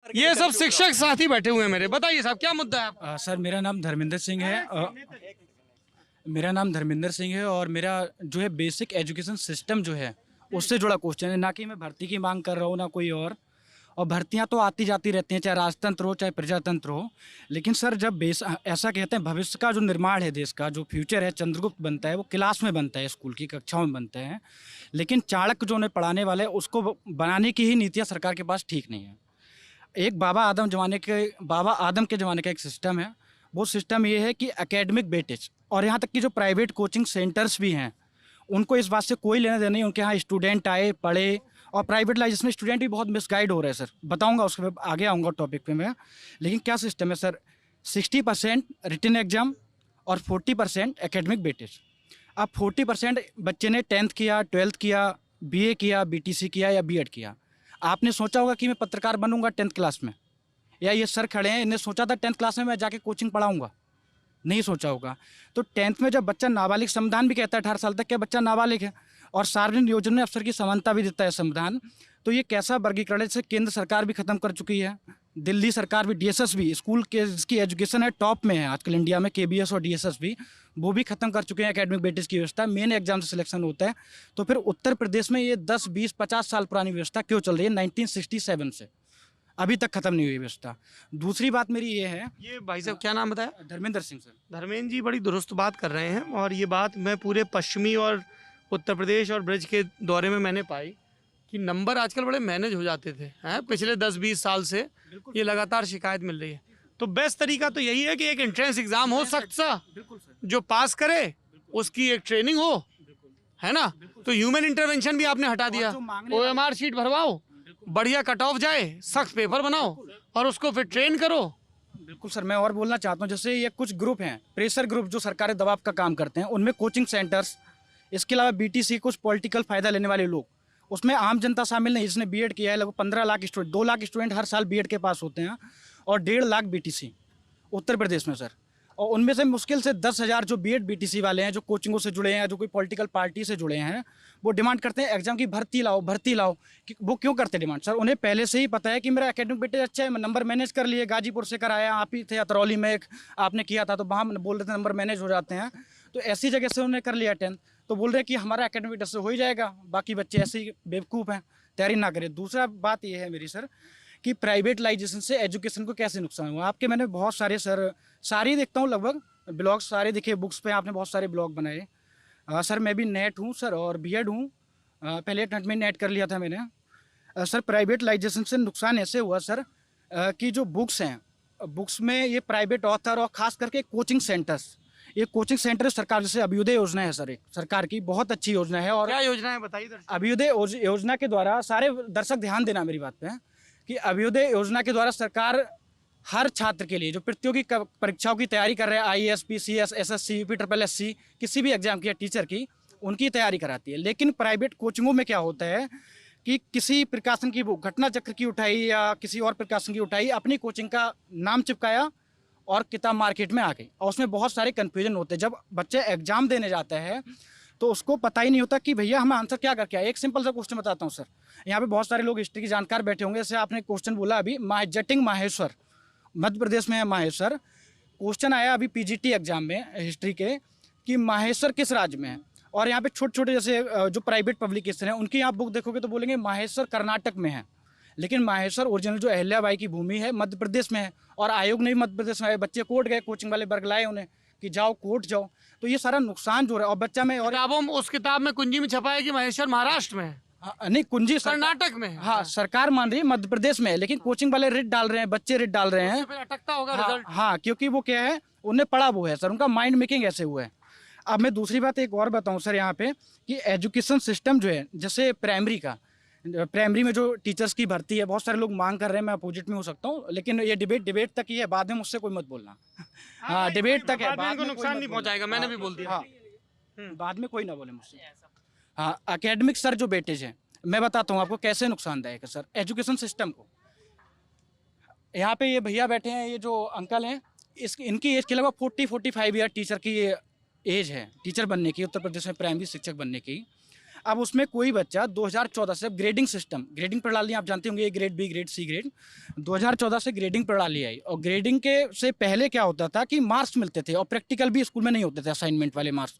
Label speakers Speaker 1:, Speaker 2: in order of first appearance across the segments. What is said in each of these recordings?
Speaker 1: ये सब शिक्षक साथी बैठे हुए हैं मेरे, बताइए साहब क्या मुद्दा है आपका?
Speaker 2: सर मेरा नाम धर्मेंद्र सिंह है। मेरा नाम धर्मेंद्र सिंह है और मेरा जो है बेसिक एजुकेशन सिस्टम जो है उससे जुड़ा क्वेश्चन है, ना कि मैं भर्ती की मांग कर रहा हूँ ना कोई और भर्तियां तो आती जाती रहती हैं, चाहे राजतंत्र हो चाहे प्रजातंत्र हो। लेकिन सर जब ऐसा कहते हैं भविष्य का जो निर्माण है, देश का जो फ्यूचर है, चंद्रगुप्त बनता है वो क्लास में बनता है, स्कूल की कक्षाओं में बनता है। लेकिन चाणक्य जो उन्हें पढ़ाने वाले हैं उसको बनाने की ही नीतियाँ सरकार के पास ठीक नहीं है। एक बाबा आदम के ज़माने का एक सिस्टम है। वो सिस्टम ये है कि एकेडमिक वेटेज, और यहाँ तक कि जो प्राइवेट कोचिंग सेंटर्स भी हैं उनको इस बात से कोई लेना देना नहीं। उनके यहाँ स्टूडेंट आए पढ़े, और प्राइवेट लाइफ में स्टूडेंट भी बहुत मिसगाइड हो रहे हैं सर। बताऊंगा उसके आगे आऊँगा टॉपिक पे मैं। लेकिन क्या सिस्टम है सर, 60% रिटन एग्जाम और 40% एकेडमिक वेटेज। अब 40% बच्चे ने 10th किया, 12th किया, BA किया, BTC किया या B.Ed किया। आपने सोचा होगा कि मैं पत्रकार बनूंगा 10th क्लास में, या ये सर खड़े हैं इन्हें सोचा था 10th क्लास में मैं जाके कोचिंग पढ़ाऊंगा? नहीं सोचा होगा। तो 10th में जब बच्चा नाबालिग, संविधान भी कहता है 18 साल तक क्या बच्चा नाबालिग है, और सार्वजनिक नियोजन में अफसर की समानता भी देता है संविधान। तो ये कैसा वर्गीकरण है जिसे केंद्र सरकार भी खत्म कर चुकी है, दिल्ली सरकार भी, DSS भी, स्कूल के जिसकी एजुकेशन है टॉप में है आजकल इंडिया में, KBS और DSS भी, वो भी खत्म कर चुके हैं एकेडमिक वेटेज की व्यवस्था। मेन एग्जाम से सिलेक्शन होता है। तो फिर उत्तर प्रदेश में ये 10, 20, 50 साल पुरानी व्यवस्था क्यों चल रही है 1967 से अभी तक खत्म नहीं हुई व्यवस्था? दूसरी बात मेरी ये है,
Speaker 1: ये भाई साहब क्या नाम बताया?
Speaker 2: धर्मेंद्र सिंह सर।
Speaker 1: धर्मेंद्र जी बड़ी दुरुस्त बात कर रहे हैं, और ये बात मैं पूरे पश्चिमी और उत्तर प्रदेश और ब्रज के दौरे में मैंने पाई कि नंबर आजकल बड़े मैनेज हो जाते थे हैं। पिछले 10-20 साल से ये लगातार शिकायत मिल रही है। तो बेस्ट तरीका तो यही है कि एक एंट्रेंस एग्जाम हो सख्त सा, जो पास करे उसकी एक ट्रेनिंग हो, है ना? तो ह्यूमन इंटरवेंशन भी आपने हटा दिया। OMR शीट भरवाओ, बढ़िया कट ऑफ जाए, सख्त पेपर बनाओ और उसको फिर ट्रेन करो।
Speaker 2: बिल्कुल सर, मैं और बोलना चाहता हूँ, जैसे ये कुछ ग्रुप हैं, प्रेशर ग्रुप जो सरकारी दबाव का काम करते हैं, उनमें कोचिंग सेंटर्स, इसके अलावा BTC, कुछ पॉलिटिकल फायदा लेने वाले लोग, उसमें आम जनता शामिल नहीं। जिसने B.Ed किया है, लगभग 15 लाख स्टूडेंट, 2 लाख स्टूडेंट हर साल B.Ed के पास होते हैं, और 1.5 लाख BTC उत्तर प्रदेश में सर। और उनमें से मुश्किल से 10,000 जो B.Ed BTC वाले हैं, जो कोचिंगों से जुड़े हैं, जो कोई पॉलिटिकल पार्टी से जुड़े हैं, वो डिमांड करते हैं एग्जाम की भर्ती लाओ। कि वो क्यों करते हैं डिमांड? सर उन्हें पहले से ही पता है कि मेरा एकेडमिक वेटेज अच्छा है, मैं नंबर मैनेज कर लिए, गाजीपुर से कराया, आप ही थे अतरौली में एक आपने किया था, तो वहाँ बोल रहे थे नंबर मैनेज हो जाते हैं। तो ऐसी जगह से उन्होंने कर लिया 10th, तो बोल रहे हैं कि हमारा एकेडमिक वेटेज से हो ही जाएगा, बाकी बच्चे ऐसे ही बेवकूफ़ हैं, तैयारी ना करें। दूसरा बात ये है मेरी सर कि प्राइवेटलाइजेशन से एजुकेशन को कैसे नुकसान हुआ। आपके मैंने बहुत सारे सर, सारे देखता हूँ लगभग ब्लॉग्स सारे दिखे, बुक्स पे आपने बहुत सारे ब्लॉग बनाए। सर मैं भी नेट हूँ सर और B.Ed हूँ, पहले टेंथ में नेट कर लिया था मैंने। सर प्राइवेटलाइजेशन से नुकसान ऐसे हुआ सर कि जो बुक्स हैं, बुक्स में ये प्राइवेट ऑथर और ख़ास करके कोचिंग सेंटर्स, ये कोचिंग सेंटर सरकार, जैसे अभ्युदय योजना है सर, एक सरकार की बहुत अच्छी योजना है। और
Speaker 1: क्या योजना है बताइए?
Speaker 2: अभ्युदय योजना के द्वारा, सारे दर्शक ध्यान देना मेरी बात पे, कि अभ्युदय योजना के द्वारा सरकार हर छात्र के लिए जो प्रतियोगी परीक्षाओं की तैयारी कर रहे हैं, IAS, PCS, SSC, UPSSC, किसी भी एग्जाम की या टीचर की, उनकी तैयारी कराती है। लेकिन प्राइवेट कोचिंगों में क्या होता है कि किसी प्रकाशन की बुक, घटना चक्र की उठाई या किसी और प्रकाशन की उठाई, अपनी कोचिंग का नाम चिपकाया और किताब मार्केट में आ गई, और उसमें बहुत सारे कन्फ्यूजन होते हैं। जब बच्चे एग्जाम देने जाता है तो उसको पता ही नहीं होता कि भैया हमें आंसर क्या करके आए। एक सिंपल सा क्वेश्चन बताता हूँ सर, यहाँ पे बहुत सारे लोग हिस्ट्री की जानकार बैठे होंगे। जैसे आपने क्वेश्चन बोला अभी, जटिंग माहेश्वर मध्य प्रदेश में है माहेश्वर। क्वेश्चन आया अभी PGT एग्जाम में हिस्ट्री के कि माहेश्वर किस राज्य में है, और यहाँ पे छोटे छोटे जैसे जो प्राइवेट पब्लिकेशन है उनकी आप बुक देखोगे तो बोलेंगे माहेश्वर कर्नाटक में है, लेकिन माहेश्वर ओरिजिनल जो अहिल्याबाई की भूमि है मध्य प्रदेश में है, और आयोग ने भी मध्य प्रदेश में है। बच्चे कोर्ट गए, कोचिंग वाले वर्ग लाए उन्हें कि जाओ कोर्ट जाओ। तो ये सारा नुकसान जो है, और बच्चा में, और
Speaker 1: किताबों में, उस किताब में कुंजी में छपा है कि महेश्वर महाराष्ट्र में है,
Speaker 2: नहीं कुंजी
Speaker 1: कर्नाटक में है।
Speaker 2: हाँ सरकार मान रही है मध्य प्रदेश में है, लेकिन कोचिंग वाले रिट डाल रहे हैं, बच्चे रिट डाल रहे हैं।
Speaker 1: फिर अटकता होगा
Speaker 2: हाँ,
Speaker 1: रिजल्ट।
Speaker 2: हाँ, क्योंकि वो क्या है, उन्हें पढ़ा वो है सर, उनका माइंड मेकिंग ऐसे हुआ है। अब मैं दूसरी बात एक और बताऊं सर यहाँ पे कि एजुकेशन सिस्टम जो है, जैसे प्राइमरी में जो टीचर्स की भर्ती है, बहुत सारे लोग मांग कर रहे हैं, मैं अपोजिट में हो सकता हूँ, लेकिन ये डिबेट तक ही है, बाद में मुझसे कोई मत बोलना। हाँ डिबेट तक है, बाद में
Speaker 1: नुकसान नहीं पहुंचाएगा, मैंने भी बोल दिया।
Speaker 2: बाद में कोई ना बोले मुझसे। हाँ एकेडमिक सर जो वेटेज है, मैं बताता हूँ आपको कैसे नुकसानदायक है सर एजुकेशन सिस्टम को। यहाँ पे ये भैया बैठे हैं, ये जो अंकल हैं, इनकी एज के लगभग 40-45 ईयर टीचर की एज है, टीचर बनने की, उत्तर प्रदेश में प्राइमरी शिक्षक बनने की। अब उसमें कोई बच्चा 2014 से ग्रेडिंग सिस्टम, ग्रेडिंग प्रणाली आप जानते होंगे, A grade, B grade, C grade, 2014 से ग्रेडिंग प्रणाली आई। और ग्रेडिंग के से पहले क्या होता था कि मार्क्स मिलते थे और प्रैक्टिकल भी स्कूल में नहीं होते थे, असाइनमेंट वाले मार्क्स।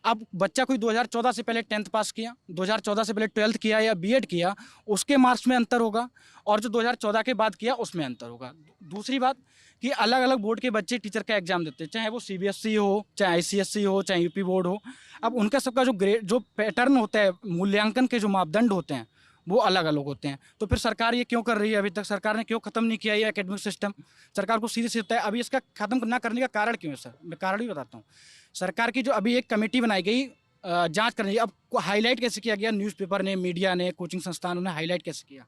Speaker 2: अब बच्चा कोई 2014 से पहले 10th पास किया, 2014 से पहले 12th किया या बीएड किया, उसके मार्क्स में अंतर होगा, और जो 2014 के बाद किया उसमें अंतर होगा। दूसरी बात कि अलग अलग बोर्ड के बच्चे टीचर का एग्जाम देते हैं, चाहे वो सीबीएसई हो, चाहे आईसीएसई हो, चाहे यूपी बोर्ड हो। अब उनका सबका जो ग्रेड, जो पैटर्न होता है, मूल्यांकन के जो मापदंड होते हैं वो अलग अलग होते हैं। तो फिर सरकार ये क्यों कर रही है? अभी तक सरकार ने क्यों खत्म नहीं किया ये एकेडमिक सिस्टम? सरकार को सीधे सीधे अभी इसका खत्म ना करने का कारण क्यों है सर? मैं कारण भी बताता हूँ। सरकार की जो अभी एक कमेटी बनाई गई जांच करने की, अब हाईलाइट कैसे किया गया, न्यूज़पेपर ने, मीडिया ने, कोचिंग संस्थानों ने हाईलाइट कैसे किया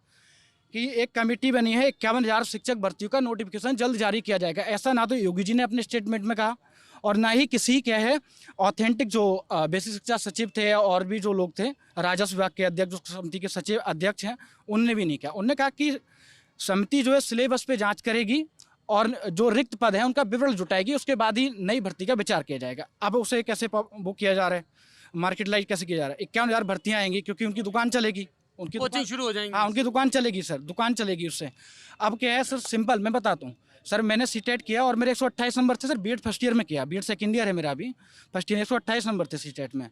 Speaker 2: कि एक कमेटी बनी है, 51,000 शिक्षक भर्तियों का नोटिफिकेशन जल्द जारी किया जाएगा। ऐसा ना तो योगी जी ने अपने स्टेटमेंट में कहा और ना ही किसी क्या है ऑथेंटिक जो बेसिक शिक्षा सचिव थे और भी जो लोग थे, राजस्व विभाग के अध्यक्ष, जो समिति के सचिव अध्यक्ष हैं, उनने भी नहीं कहा। उन्होंने कहा कि समिति जो है सिलेबस पे जांच करेगी और जो रिक्त पद है उनका विवरण जुटाएगी, उसके बाद ही नई भर्ती का विचार किया जाएगा। अब उसे कैसे वो किया जा रहा है, मार्केटलाइज कैसे किया जा रहा है? 51,000 भर्तियाँ आएंगी क्योंकि उनकी दुकान चलेगी, उनकी
Speaker 1: कोचिंग शुरू हो जाएंगी।
Speaker 2: हाँ, उनकी दुकान चलेगी सर, दुकान चलेगी उससे। अब क्या है सर, सिंपल मैं बताता हूँ सर, मैंने सीटेट किया और मेरे 128 नंबर थे सर, बीएड फर्स्ट ईयर में किया, बीएड सेकंड ईयर है मेरा अभी, फर्स्ट ईयर 128 नंबर थे सीटेट में।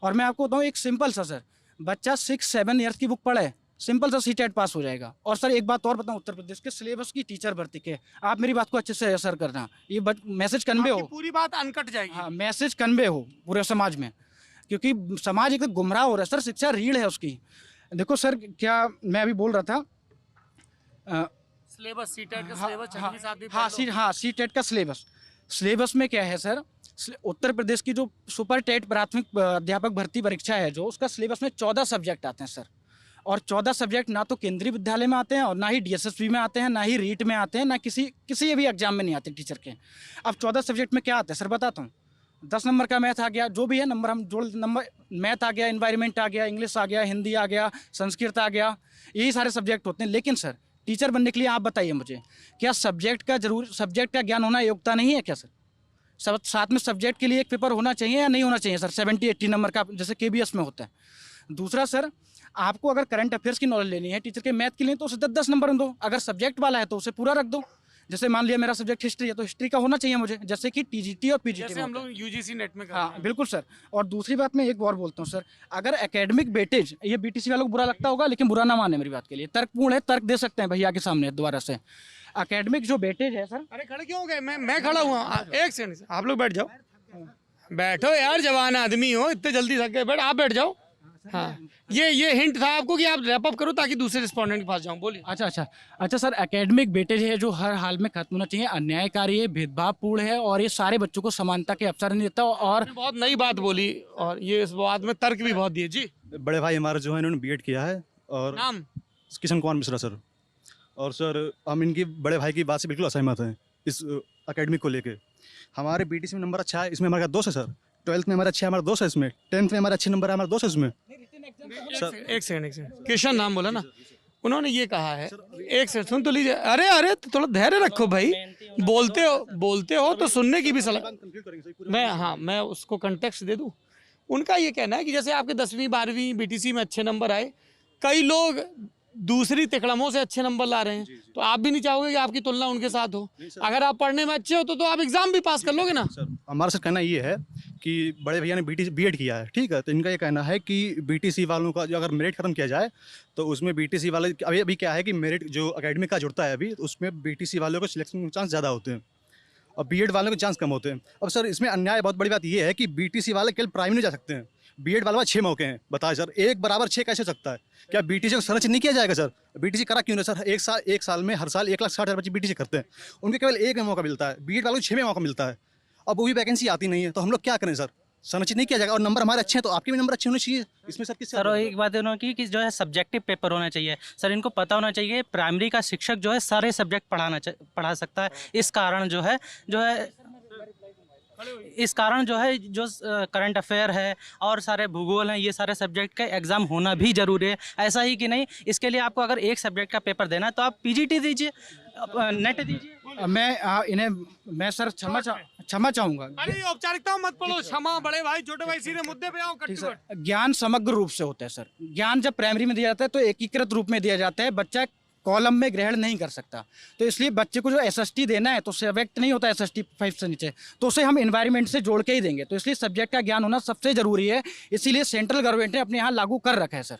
Speaker 2: और मैं आपको बताऊँ एक सिंपल सा सर, बच्चा 6-7 ईयर्स की बुक पढ़े, सिंपल सा सीटेट पास हो जाएगा। और सर एक बात और बताऊँ, उत्तर प्रदेश के सिलेबस की टीचर भर्ती के, आप मेरी बात को अच्छे से असर करना, ये मैसेज कन्वे हो,
Speaker 1: पूरी बात अनकट जाएगी।
Speaker 2: हाँ, मैसेज कन्वे हो पूरे समाज में, क्योंकि समाज एकदम गुमराह हो रहा है सर, शिक्षा रीढ़ है उसकी। देखो सर, क्या मैं अभी बोल रहा था,
Speaker 1: सिलेबस, सीटेट का सिलेबस
Speaker 2: हाँ, सीटेट का सिलेबस में क्या है सर, उत्तर प्रदेश की जो सुपर टेट प्राथमिक अध्यापक भर्ती परीक्षा है जो, उसका सिलेबस में 14 सब्जेक्ट आते हैं सर। और 14 सब्जेक्ट ना तो केंद्रीय विद्यालय में आते हैं और ना ही डीएसएसबी में आते हैं, ना ही रीट में आते हैं, ना किसी भी एग्जाम में नहीं आते टीचर के। अब 14 सब्जेक्ट में क्या आता है सर बताता हूँ। 10 नंबर का मैथ आ गया, जो भी है नंबर हम जोड़, नंबर मैथ आ गया, एनवायरनमेंट आ गया, इंग्लिश आ गया, हिंदी आ गया, संस्कृत आ गया, यही सारे सब्जेक्ट होते हैं। लेकिन सर टीचर बनने के लिए आप बताइए मुझे, क्या सब्जेक्ट का ज्ञान होना योग्यता नहीं है क्या सर? साथ में सब्जेक्ट के लिए एक पेपर होना चाहिए या नहीं होना चाहिए सर, 70-80 नंबर का, जैसे केबीएस में होता है। दूसरा सर, आपको अगर करंट अफेयर्स की नॉलेज लेनी है टीचर के मैथ के लिए, तो उसे 10-10 नंबर दो। अगर सब्जेक्ट वाला है तो उसे पूरा रख दो। जैसे मान लिया मेरा सब्जेक्ट हिस्ट्री है तो हिस्ट्री का होना चाहिए मुझे, जैसे कि टीजीटी और पीजीटी
Speaker 1: जैसे हम लोग यूजीसी नेट में
Speaker 2: हाँ बिल्कुल सर। और दूसरी बात मैं एक और बोलता हूँ सर, अगर एकेडमिक वेटेज, ये बीटीसी वालों को बुरा लगता होगा लेकिन बुरा ना माने मेरी बात के लिए, तर्कपूर्ण है, तर्क दे सकते हैं भैया के सामने दोबारा से। एकेडमिक जो वेटेज है सर,
Speaker 1: अरे खड़े क्यों हो गए? मैं खड़ा हुआ, एक सेकंड, आप लोग बैठ जाओ, बैठो यार, जवान आदमी हो, इतने जल्दी थक गए, बैठ, आप बैठ जाओ। हाँ, ये हिंट था आपको कि आप रैप अप करो ताकि दूसरे रिस्पोंडेंट के पास जाऊं। बोलिए।
Speaker 2: अच्छा सर, एकेडमिक वेटेज है जो हर हाल में खत्म होना चाहिए, अन्यायकारी है, भेदभावपूर्ण है और ये सारे बच्चों को समानता के अवसर नहीं देता। और
Speaker 1: बहुत नई बात बोली और ये इस बात में तर्क भी बहुत दिए जी।
Speaker 3: बड़े भाई हमारे जो है इन्होंने बीएड किया है और
Speaker 1: नाम
Speaker 3: किशन कुमार मिश्रा सर। और सर हम इनकी बड़े भाई की बात से बिल्कुल असहमत हैं इस एकेडमिक को लेके। हमारे बीटीसी में नंबर अच्छा है, इसमें हमारा दोस्त है सर। 12th में हमारा अच्छा है, हमारा दोस्त है इसमें। 10th में हमारा अच्छे नंबर है, हमारा दोस्त है इसमें।
Speaker 1: एक सेकंड, किशन नाम बोला ना, उन्होंने ये कहा है, एक सेकंड सुन तो लीजिए। अरे थोड़ा धैर्य रखो भाई, बोलते हो तो सुनने की भी सलाह। मैं उसको कंटेक्स्ट दे दूं। उनका ये कहना है कि जैसे आपके 10वीं 12वीं बीटीसी में अच्छे नंबर आए, कई लोग दूसरी तिकड़मों से अच्छे नंबर ला रहे हैं, तो आप भी नहीं चाहोगे कि आपकी तुलना उनके साथ हो? अगर आप पढ़ने में अच्छे हो तो आप एग्जाम भी पास कर लोगे ना।
Speaker 3: सर हमारा सर कहना ये है कि बड़े भैया ने बीएड किया है, ठीक है, तो इनका ये कहना है कि बीटीसी वालों का जो अगर मेरिट खत्म किया जाए तो उसमें बीटीसी वाले अभी क्या है कि मेरिट जो एकेडमिक का जुड़ता है अभी, उसमें बीटीसी वालों को सिलेक्शन के चांस ज़्यादा होते हैं और बीएड वालों के चांस कम होते हैं। अब सर इसमें अन्याय, बहुत बड़ी बात ये है कि बीटीसी वाले केवल प्राइम नहीं जा सकते हैं, बीएड वाले 6 मौके हैं। बताएं सर, 1 बराबर 6 कैसे हो सकता है? क्या बीटीसी को संरक्षित नहीं किया जाएगा सर? बीटीसी करा क्यों नहीं सर? एक साल में हर साल 1,60,000 बच्चे बीटीसी करते हैं, उनके केवल 1 में मौका मिलता है, बीएड वालों को 6 में मौका मिलता है। अब वो भी वैकेंसी आती नहीं है, तो हम लोग क्या करें सर? संरक्षित नहीं किया जाएगा और नंबर हमारे अच्छे हैं तो आपके भी नंबर अच्छे होने चाहिए। इसमें सर किस
Speaker 4: सर एक बात उन्होंने की कि जो है सब्जेक्टिव पेपर होना चाहिए। सर इनको पता होना चाहिए प्राइमरी का शिक्षक जो है सारे सब्जेक्ट पढ़ा सकता है। इस कारण जो है जो करंट अफेयर है और सारे भूगोल हैं, ये सारे सब्जेक्ट का एग्ज़ाम होना भी ज़रूरी है। ऐसा ही कि नहीं, इसके लिए आपको अगर एक सब्जेक्ट का पेपर देना है तो आप पीजीटी दीजिए, नेट दीजिए।
Speaker 2: मैं सर क्षमा चाहूंगा।
Speaker 1: अरे ये औपचारिकताओं मत पढ़ो, क्षमा बड़े भाई छोटे भाई सीधे मुद्दे पे आओ।
Speaker 2: जी
Speaker 1: कट्टू
Speaker 2: सर, ज्ञान समग्र रूप से होता है सर। ज्ञान जब प्राइमरी में दिया जाता है तो एकीकृत रूप में दिया जाता है, बच्चा कॉलम में ग्रहण नहीं कर सकता। तो इसलिए बच्चे को जो एसएसटी देना है तो सब्जेक्ट नहीं होता एसएसटी 5 से नीचे, तो उसे हम एनवायरनमेंट से जोड़ के ही देंगे। तो इसलिए सब्जेक्ट का ज्ञान होना सबसे जरूरी है, इसीलिए सेंट्रल गवर्नमेंट ने अपने यहाँ लागू कर रखा है सर।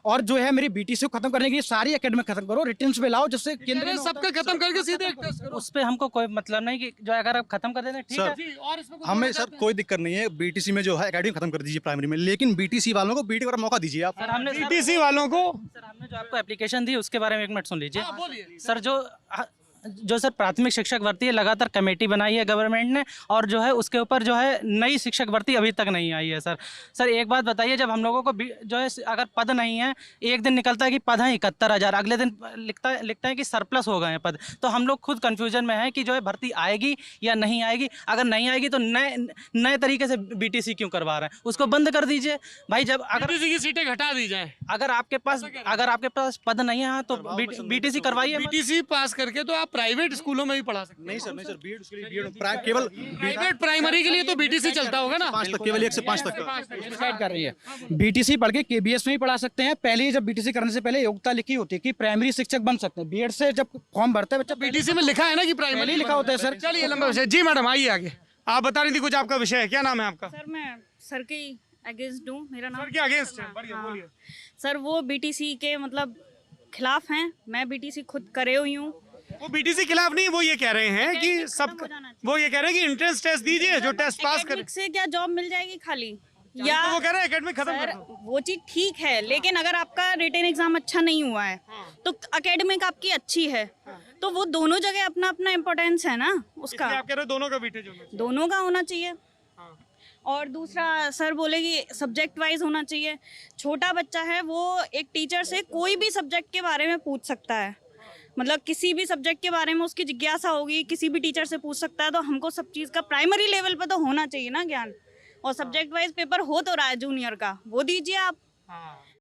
Speaker 2: और जो है मेरी बीटीसी को खत्म करने के लिए सारी एकेडमिक खत्म करो, रिटर्न्स पे लाओ, जिससे केंद्र में
Speaker 1: सबका खत्म करके सीधे एक टेस्ट करो।
Speaker 4: उस पर हमको कोई मतलब नहीं कि जो अगर आप खत्म कर देते ठीक
Speaker 3: सर,
Speaker 4: है।
Speaker 1: जी, और इसमें कुछ
Speaker 3: हमें
Speaker 1: बोलना
Speaker 3: सर
Speaker 1: चाहते हैं?
Speaker 3: कोई दिक्कत नहीं है, बीटीसी में जो है एकेडमी खत्म कर दीजिए प्राइमरी में, लेकिन बीटीसी वालों को बीटी का मौका दीजिए आप।
Speaker 4: सर हमने
Speaker 1: बीटीसी वालों को
Speaker 4: सर हमने जो आपको एप्लीकेशन दी उसके बारे में 1 मिनट सुन लीजिए।
Speaker 1: हाँ, बोलिए।
Speaker 4: सर जो सर प्राथमिक शिक्षक भर्ती है, लगातार कमेटी बनाई है गवर्नमेंट ने, और जो है उसके ऊपर जो है नई शिक्षक भर्ती अभी तक नहीं आई है सर। सर एक बात बताइए, जब हम लोगों को जो है अगर पद नहीं है, एक दिन निकलता है कि पद है 71,000, अगले दिन लिखता है कि सरप्लस हो गए हैं पद, तो हम लोग खुद कन्फ्यूजन में हैं कि जो है भर्ती आएगी या नहीं आएगी। अगर नहीं आएगी तो नए तरीके से बीटीसी क्यों करवा रहे हैं, उसको बंद कर दीजिए भाई। जब अगर
Speaker 1: बीटीसी की सीटें घटा दी जाए,
Speaker 4: अगर आपके पास पद नहीं है तो बीटीसी करवाइए।
Speaker 1: बीटीसी पास करके तो आप प्राइवेट स्कूलों में भी पढ़ा सकते हैं।
Speaker 3: नहीं सर बीएड उसके लिए बीएड केवल
Speaker 1: प्राइवेट प्राइमरी के लिए तो बीटीसी चलता होगा ना।
Speaker 3: 5 तक, केवल 1 से 5 तक का।
Speaker 2: डिसाइड कर रही है। बीटीसी पढ़ के केबीएस में ही पढ़ा सकते हैं। पहले ही जब बीटीसी करने से पहले योग्यता लिखी होती है कि प्राइमरी शिक्षक बन सकते हैं। बीएड से जब फॉर्म भरता है बच्चा,
Speaker 1: बीटीसी में लिखा है ना कि
Speaker 2: पहले
Speaker 1: प्राइमरी
Speaker 2: ही लिखा होता है सर।
Speaker 1: चलिए लंबा विषय। जी मैडम आइए आगे, आप बता रही थी कुछ, आपका विषय है, क्या नाम है आपका?
Speaker 5: सर मैं सर के अगेंस्ट हूँ, मेरा नाम
Speaker 1: सर के अगेंस्ट है, बढ़िया
Speaker 5: हाँ।
Speaker 1: बोलिए।
Speaker 5: सर वो बीटीसी के मतलब खिलाफ हैं, मैं बीटीसी खुद करे हुई हूँ।
Speaker 1: वो बीटीसी खिलाफ नहीं, वो ये कह रहे हैं कि
Speaker 5: Academic
Speaker 1: सब,
Speaker 5: खत्म हो जाना चाहिए।
Speaker 1: वो ये कह रहे हैं कि एंट्रेंस टेस्ट दीजिए, जो टेस्ट पास करे।
Speaker 5: Academic से क्या जॉब मिल जाएगी खाली,
Speaker 1: या तो वो कह रहे हैं एकेडमिक खत्म
Speaker 5: सर
Speaker 1: कर दो।
Speaker 5: वो चीज ठीक है, लेकिन अगर आपका रिटन एग्जाम अच्छा नहीं हुआ है तो एकेडमिक आपकी अच्छी है, तो वो दोनों जगह अपना अपना इम्पोर्टेंस है ना उसका,
Speaker 1: इसलिए आप कह रहे हो दोनों का बीटेज होना चाहिए।
Speaker 5: दोनों का होना चाहिए।
Speaker 1: हाँ।
Speaker 5: और दूसरा सर बोले कि सब्जेक्ट वाइज होना चाहिए। छोटा बच्चा है, वो एक टीचर से कोई भी सब्जेक्ट के बारे में पूछ सकता है, मतलब किसी भी सब्जेक्ट के बारे में उसकी जिज्ञासा होगी, किसी भी टीचर से पूछ सकता है। तो हमको सब चीज़ का प्राइमरी लेवल पर तो होना चाहिए ना ज्ञान। और सब्जेक्ट वाइज पेपर हो तो रहा है जूनियर का, वो दीजिए आप।
Speaker 1: हाँ।